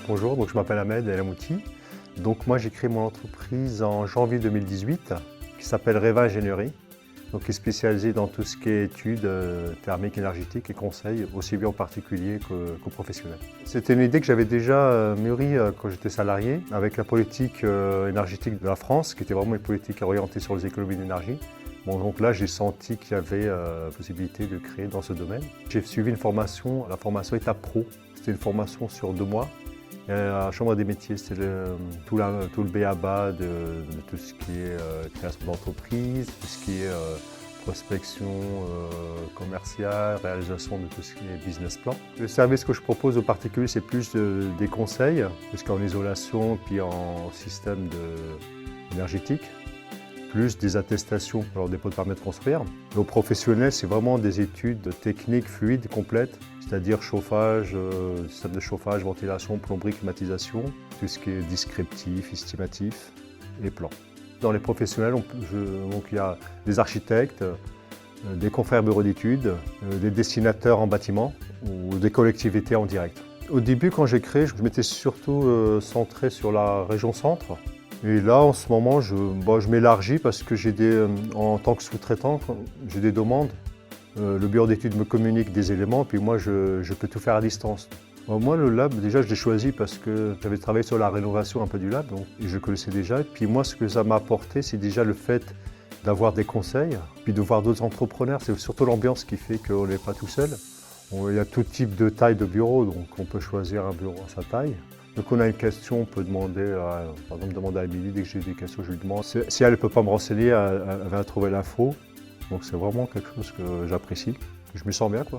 Bonjour, donc je m'appelle Ahmed El Amouti. Donc moi j'ai créé mon entreprise en janvier 2018 qui s'appelle Reva Ingénierie, donc qui est spécialisée dans tout ce qui est études thermiques, énergétiques et conseils, aussi bien aux particuliers qu'aux professionnels. C'était une idée que j'avais déjà mûrie quand j'étais salarié avec la politique énergétique de la France, qui était vraiment une politique orientée sur les économies d'énergie. Bon, donc là, j'ai senti qu'il y avait possibilité de créer dans ce domaine. J'ai suivi une formation, la formation Étape Pro. C'était une formation sur 2 mois. À la Chambre des métiers, c'était tout le b.a.-ba de tout ce qui est création d'entreprise, tout ce qui est prospection commerciale, réalisation de tout ce qui est business plan. Le service que je propose aux particuliers, c'est plus des conseils, puisqu'en isolation puis en système énergétique, plus des attestations pour leur dépôt de permis de construire. Et aux professionnels, c'est vraiment des études techniques fluides, complètes, c'est-à-dire chauffage, système de chauffage, ventilation, plomberie, climatisation, tout ce qui est descriptif, estimatif et plan. Dans les professionnels, donc il y a des architectes, des confrères bureaux d'études, des dessinateurs en bâtiment ou des collectivités en direct. Au début, quand j'ai créé, je m'étais surtout centré sur la région centre. Et là, en ce moment, je m'élargis parce que en tant que sous-traitant, j'ai des demandes. Le bureau d'études me communique des éléments, puis moi, je peux tout faire à distance. Moi, le lab, déjà, je l'ai choisi parce que j'avais travaillé sur la rénovation un peu du lab, donc, et je connaissais déjà. Et puis moi, ce que ça m'a apporté, c'est déjà le fait d'avoir des conseils, puis de voir d'autres entrepreneurs. C'est surtout l'ambiance qui fait qu'on n'est pas tout seul. Il y a tout type de taille de bureau, donc on peut choisir un bureau à sa taille. Donc on a une question, on peut demander, par exemple demander à Émilie, dès que j'ai des questions, je lui demande. Si elle ne peut pas me renseigner, elle va trouver l'info. Donc c'est vraiment quelque chose que j'apprécie. Je me sens bien, quoi.